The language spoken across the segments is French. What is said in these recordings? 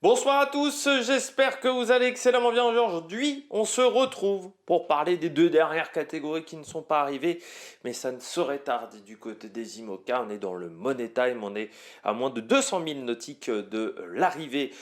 Bonsoir à tous, j'espère que vous allez excellemment bien. Aujourd'hui, on se retrouve pour parler des deux dernières catégories qui ne sont pas arrivées, mais ça ne saurait tarder du côté des IMOCA. On est dans le Money Time, on est à moins de 200 000 nautiques de l'arrivée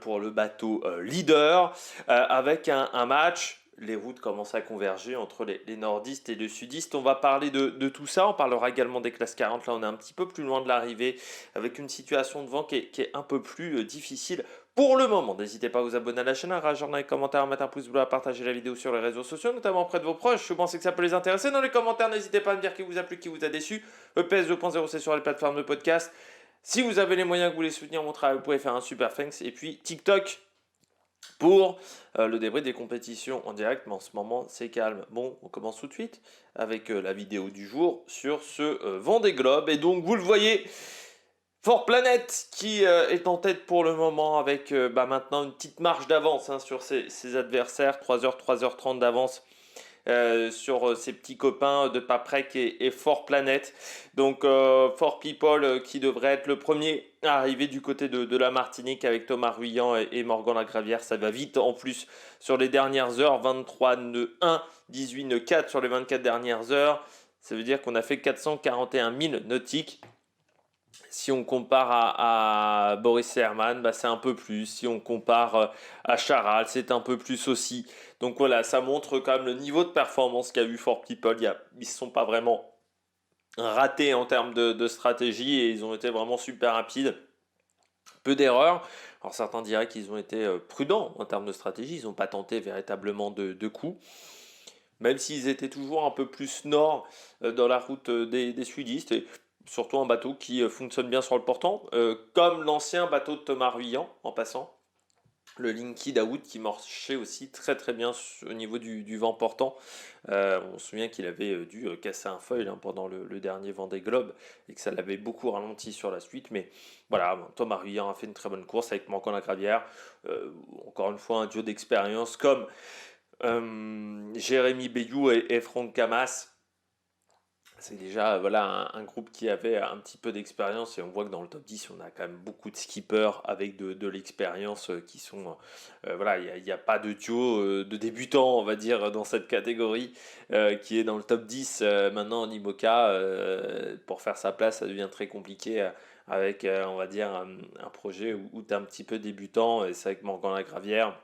pour le bateau leader, avec un match. Les routes commencent à converger entre les nordistes et les sudistes. On va parler de tout ça. On parlera également des classes 40. Là, on est un petit peu plus loin de l'arrivée avec une situation de vent qui est un peu plus difficile pour le moment. N'hésitez pas à vous abonner à la chaîne, à réagir dans les commentaires, à mettre un pouce bleu, à partager la vidéo sur les réseaux sociaux, notamment auprès de vos proches. Je pensez que ça peut les intéresser. Dans les commentaires, n'hésitez pas à me dire qui vous a plu, qui vous a déçu. EPS 2.0, c'est sur les plateformes de podcast. Si vous avez les moyens que vous voulez soutenir mon travail, vous pouvez faire un super thanks. Et puis TikTok pour le débrief des compétitions en direct, mais en ce moment c'est calme. Bon, on commence tout de suite avec la vidéo du jour sur ce Vendée Globe. Et donc vous le voyez, Fort Planet qui est en tête pour le moment avec maintenant une petite marge d'avance sur ses adversaires, 3h, 3h30 d'avance sur ses petits copains de Paprec et Fort Planet. Donc Fort People qui devrait être le premier à arriver du côté de la Martinique avec Thomas Ruyant et Morgan Lagravière. Ça va vite en plus sur les dernières heures, 23 nœuds 1, 18 nœuds 4 sur les 24 dernières heures. Ça veut dire qu'on a fait 441 000 nautiques. Si on compare à Boris Herman, c'est un peu plus. Si on compare à Charal, c'est un peu plus aussi. Donc voilà, ça montre quand même le niveau de performance qu'a eu Fort People. Ils ne se sont pas vraiment ratés en termes de stratégie et ils ont été vraiment super rapides. Peu d'erreurs. Alors certains diraient qu'ils ont été prudents en termes de stratégie. Ils n'ont pas tenté véritablement de coups. Même s'ils étaient toujours un peu plus nord dans la route des sudistes. Et surtout un bateau qui fonctionne bien sur le portant, comme l'ancien bateau de Thomas Ruyant, en passant. Le Linky Daoud qui marchait aussi très très bien au niveau du vent portant. On se souvient qu'il avait dû casser un foil pendant le dernier Vendée Globe et que ça l'avait beaucoup ralenti sur la suite. Mais voilà, Thomas Ruyant a fait une très bonne course avec Morgan Lagravière. Encore une fois, un duo d'expérience comme Jérémy Bayou et Franck Camas. C'est déjà un groupe qui avait un petit peu d'expérience et on voit que dans le top 10, on a quand même beaucoup de skippers avec de l'expérience qui sont... il n'y a pas de duo de débutants, on va dire, dans cette catégorie qui est dans le top 10. Maintenant, en IMOCA, pour faire sa place, ça devient très compliqué avec, on va dire, un projet où tu es un petit peu débutant. Et c'est avec Morgan Lagravière,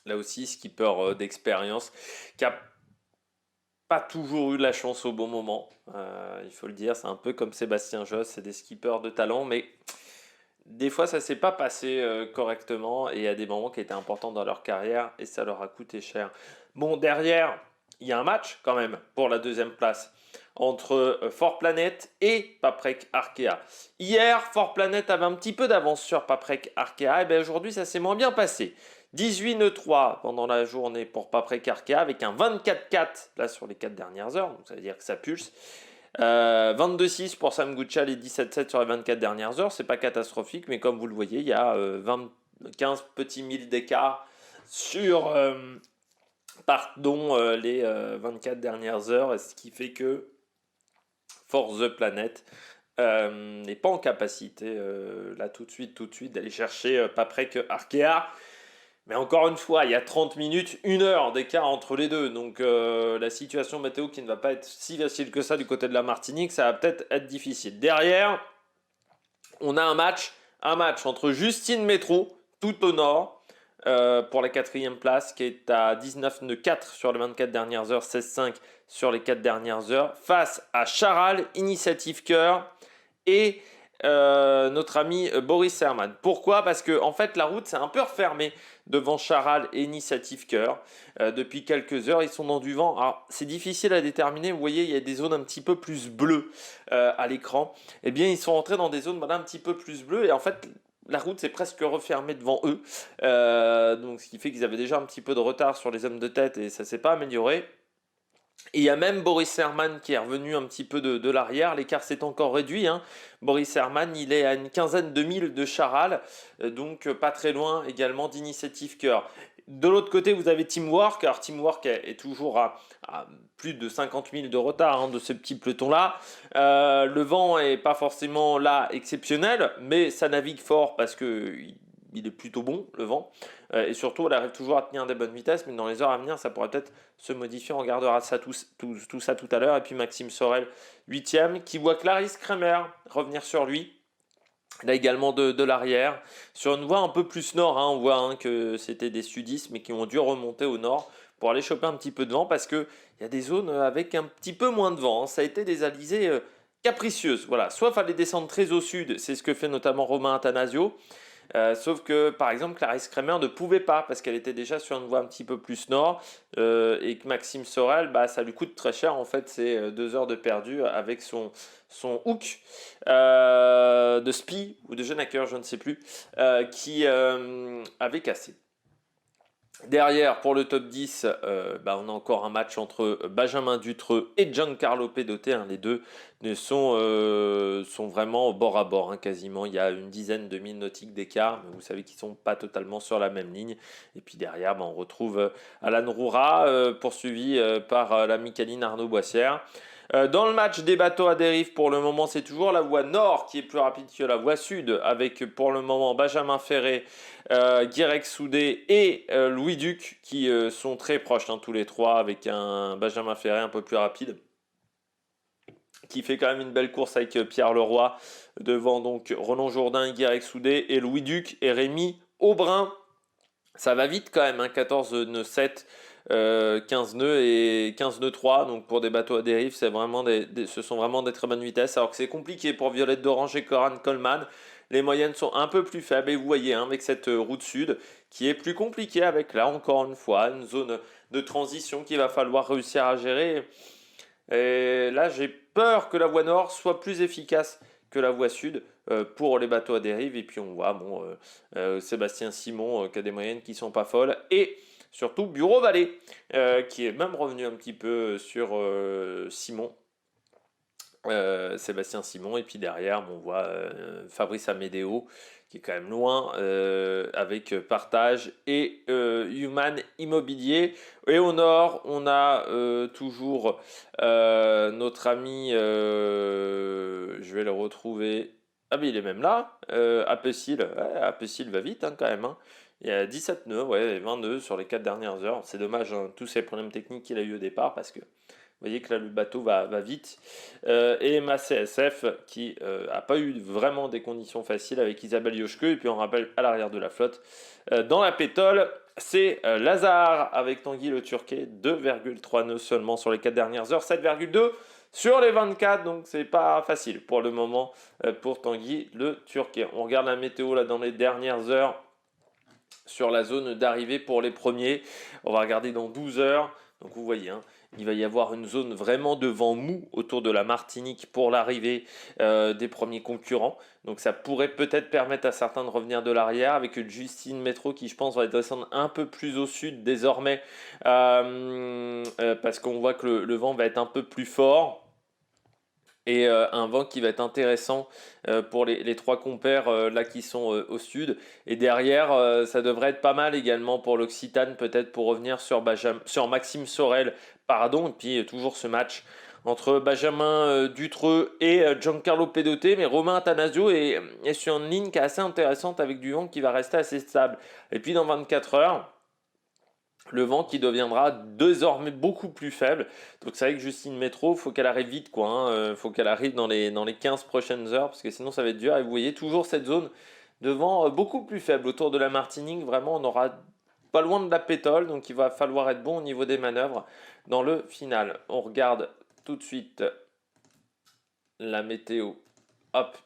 là aussi, skipper d'expérience, qui a pas toujours eu de la chance au bon moment, il faut le dire. C'est un peu comme Sébastien Josse, c'est des skippers de talent, mais des fois ça s'est pas passé correctement et il y a des moments qui étaient importants dans leur carrière et ça leur a coûté cher. Bon, derrière, il y a un match quand même pour la deuxième place entre Fort Planet et Paprec Arkea. Hier, Fort Planet avait un petit peu d'avance sur Paprec Arkea et bien aujourd'hui ça s'est moins bien passé. 18 nœuds 3 pendant la journée pour Paprec Arkea avec un 24-4 là sur les 4 dernières heures, donc ça veut dire que ça pulse. 22-6 pour Sam Gutschall et 17-7 sur les 24 dernières heures, c'est pas catastrophique, mais comme vous le voyez, il y a 15 petits milles d'écart sur les 24 dernières heures, ce qui fait que For the Planet n'est pas en capacité là tout de suite d'aller chercher Paprec Arkea. Mais encore une fois, il y a 30 minutes, 1 heure d'écart entre les deux. Donc la situation météo qui ne va pas être si facile que ça du côté de la Martinique, ça va peut-être être difficile. Derrière, on a un match entre Justine Métro, tout au nord, pour la 4e place, qui est à 19,4 sur les 24 dernières heures, 16,5 sur les 4 dernières heures, face à Charal, Initiative Cœur et notre ami Boris Herman. Pourquoi? Parce que en fait la route s'est un peu refermée devant Charal et Initiative Cœur depuis quelques heures. Ils sont dans du vent. Alors c'est difficile à déterminer. Vous voyez, il y a des zones un petit peu plus bleues à l'écran. Eh bien, ils sont entrés dans des zones un petit peu plus bleues et en fait la route s'est presque refermée devant eux. Donc ce qui fait qu'ils avaient déjà un petit peu de retard sur les hommes de tête et ça s'est pas amélioré. Et il y a même Boris Herman qui est revenu un petit peu de l'arrière. L'écart s'est encore réduit. Boris Herman, il est à une quinzaine de milles de Charal, donc pas très loin également d'Initiative Cœur. De l'autre côté, vous avez Teamwork. Alors Teamwork est toujours à plus de 50 000 de retard de ce petit peloton-là. Le vent est pas forcément là exceptionnel, mais ça navigue fort parce que il est plutôt bon, le vent. Et surtout, elle arrive toujours à tenir des bonnes vitesses, mais dans les heures à venir, ça pourrait peut-être se modifier. On regardera ça, tout ça tout à l'heure. Et puis Maxime Sorel, 8e, qui voit Clarisse Kremer revenir sur lui. Là également de l'arrière. Sur une voie un peu plus nord, on voit que c'était des sudistes, mais qui ont dû remonter au nord pour aller choper un petit peu de vent, parce qu'il y a des zones avec un petit peu moins de vent. Ça a été des alizés capricieuses. Voilà. Soit il fallait descendre très au sud, c'est ce que fait notamment Romain Athanasio. Sauf que par exemple Clarisse Kremer ne pouvait pas parce qu'elle était déjà sur une voie un petit peu plus nord et que Maxime Sorel, ça lui coûte très cher en fait, c'est 2 heures de perdu avec son hook de Spi ou de Genaker, je ne sais plus, qui avait cassé. Derrière, pour le top 10, on a encore un match entre Benjamin Dutreux et Giancarlo Pedoté. Les deux sont vraiment bord à bord, quasiment. Il y a une dizaine de milles nautiques d'écart, mais vous savez qu'ils ne sont pas totalement sur la même ligne. Et puis derrière, on retrouve Alan Roura, poursuivi par la Micaline Arnaud Boissière. Dans le match des bateaux à dérive, pour le moment, c'est toujours la voie nord qui est plus rapide que la voie sud, avec pour le moment Benjamin Ferré, Guirec Soudé et Louis Duc qui sont très proches tous les trois, avec un Benjamin Ferré un peu plus rapide qui fait quand même une belle course avec Pierre Leroy devant donc Roland Jourdain, Guirec Soudé et Louis Duc et Rémi Aubrin. Ça va vite quand même, 14 nœuds 7, 15 nœuds et 15 nœuds 3. Donc pour des bateaux à dérive, ce sont vraiment des très bonnes vitesses. Alors que c'est compliqué pour Violette d'Orange et Coran Coleman. Les moyennes sont un peu plus faibles et vous voyez avec cette route sud qui est plus compliquée avec là encore une fois une zone de transition qu'il va falloir réussir à gérer. Et là j'ai peur que la voie nord soit plus efficace que la voie sud pour les bateaux à dérive. Et puis on voit Sébastien Simon qui a des moyennes qui sont pas folles. Et surtout Bureau Vallée qui est même revenu un petit peu sur Simon. Sébastien Simon, et puis derrière on voit Fabrice Amédéo qui est quand même loin avec Partage et Human Immobilier. Et au nord on a toujours notre ami, je vais le retrouver, mais il est même là, Apecil. Apecil va vite quand même, Il y a 17 nœuds, 20 nœuds sur les 4 dernières heures. C'est dommage, tous ces problèmes techniques qu'il a eu au départ, parce que vous voyez que là, le bateau va vite. Et ma CSF, qui n'a pas eu vraiment des conditions faciles avec Isabelle Yoshke. Et puis on rappelle à l'arrière de la flotte, dans la pétole, c'est Lazare avec Tanguy le Turquet. 2,3 nœuds seulement sur les 4 dernières heures. 7,2 sur les 24. Donc c'est pas facile pour le moment pour Tanguy le Turquet. On regarde la météo là dans les dernières heures sur la zone d'arrivée pour les premiers. On va regarder dans 12 heures. Donc vous voyez, il va y avoir une zone vraiment de vent mou autour de la Martinique pour l'arrivée des premiers concurrents. Donc ça pourrait peut-être permettre à certains de revenir de l'arrière, avec Justine Métro qui, je pense, va descendre un peu plus au sud désormais parce qu'on voit que le vent va être un peu plus fort. Et un vent qui va être intéressant pour les trois compères là qui sont au sud. Et derrière, ça devrait être pas mal également pour l'Occitane, peut-être pour revenir sur Maxime Sorel. Et puis toujours ce match entre Benjamin Dutreux et Giancarlo Pedoté. Mais Romain Athanasio est sur une ligne qui est assez intéressante avec du vent qui va rester assez stable. Et puis dans 24 heures, le vent qui deviendra désormais beaucoup plus faible. Donc c'est vrai que Justine Métro, faut qu'elle arrive vite, faut qu'elle arrive dans les 15 prochaines heures, parce que sinon ça va être dur. Et vous voyez toujours cette zone de vent beaucoup plus faible autour de la Martinique. Vraiment, on aura pas loin de la pétole, donc il va falloir être bon au niveau des manœuvres dans le final. On regarde tout de suite la météo.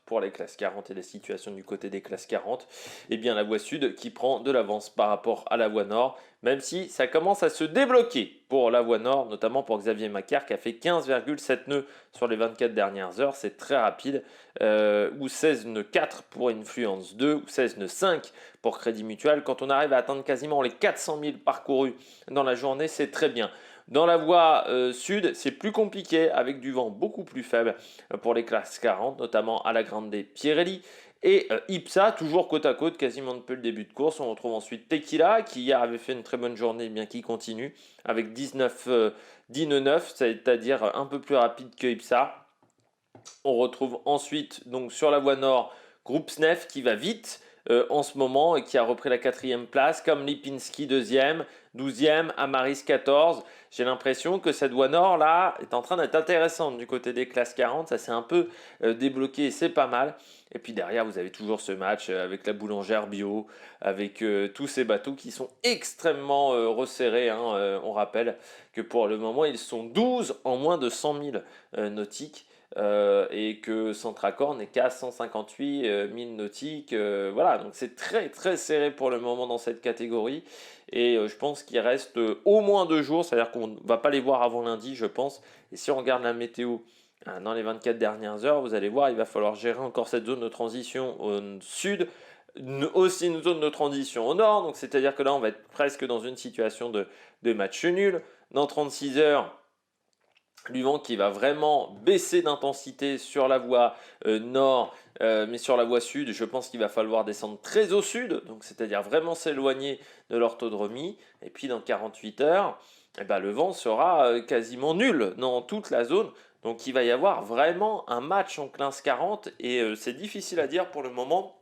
Pour les classes 40 et la situation du côté des classes 40, la voie sud qui prend de l'avance par rapport à la voie nord, même si ça commence à se débloquer pour la voie nord, notamment pour Xavier Macar qui a fait 15,7 nœuds sur les 24 dernières heures, c'est très rapide, ou 16 nœuds 4 pour Influence 2, ou 16 nœuds 5 pour Crédit Mutuel. Quand on arrive à atteindre quasiment les 400 000 parcourus dans la journée, c'est très bien. Dans la voie sud, c'est plus compliqué avec du vent beaucoup plus faible pour les classes 40, notamment à la Grande Pirelli et Ipsa, toujours côte à côte quasiment depuis le début de course. On retrouve ensuite Tequila qui hier avait fait une très bonne journée, bien qu'il continue avec 10 nœuds 9, c'est-à-dire un peu plus rapide que Ipsa. On retrouve ensuite donc sur la voie nord Groupe Snef qui va vite. en ce moment et qui a repris la 4e place, comme Lipinski 2e, 12e, Amaris 14. J'ai l'impression que cette voie nord là est en train d'être intéressante du côté des classes 40. Ça s'est un peu débloqué et c'est pas mal. Et puis derrière, vous avez toujours ce match avec la boulangère bio, avec tous ces bateaux qui sont extrêmement resserrés. Hein. On rappelle que pour le moment, ils sont 12 en moins de 100 000 nautiques. Et que Centracor n'est qu'à 158 000 nautiques. Voilà, donc c'est très très serré pour le moment dans cette catégorie. Et je pense qu'il reste au moins 2 jours, c'est-à-dire qu'on ne va pas les voir avant lundi, je pense. Et si on regarde la météo dans les 24 dernières heures, vous allez voir, il va falloir gérer encore cette zone de transition au sud, aussi une zone de transition au nord. Donc c'est-à-dire que là, on va être presque dans une situation de match nul. Dans 36 heures, du vent qui va vraiment baisser d'intensité sur la voie nord, mais sur la voie sud, je pense qu'il va falloir descendre très au sud, donc c'est-à-dire vraiment s'éloigner de l'orthodromie. Et puis dans 48 heures, eh ben, le vent sera quasiment nul dans toute la zone. Donc il va y avoir vraiment un match en classe 40 et c'est difficile à dire pour le moment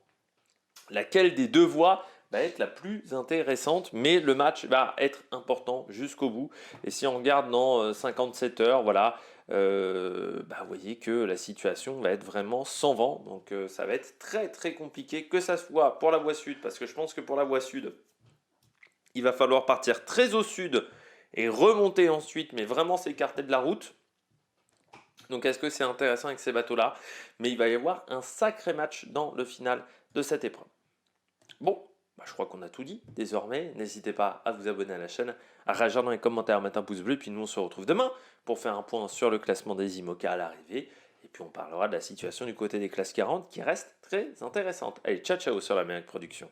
laquelle des deux voies va être la plus intéressante, mais le match va être important jusqu'au bout. Et si on regarde dans 57 heures, voilà, vous voyez que la situation va être vraiment sans vent, donc ça va être très très compliqué, que ça soit pour la voie sud, parce que je pense que pour la voie sud, il va falloir partir très au sud et remonter ensuite, mais vraiment s'écarter de la route. Donc est-ce que c'est intéressant avec ces bateaux-là? Mais il va y avoir un sacré match dans le final de cette épreuve. Bon, je crois qu'on a tout dit. Désormais, n'hésitez pas à vous abonner à la chaîne, à réagir dans les commentaires, à mettre un pouce bleu. Puis nous, on se retrouve demain pour faire un point sur le classement des IMOCA à l'arrivée. Et puis on parlera de la situation du côté des classes 40 qui reste très intéressante. Allez, ciao ciao sur l'Amérique Production.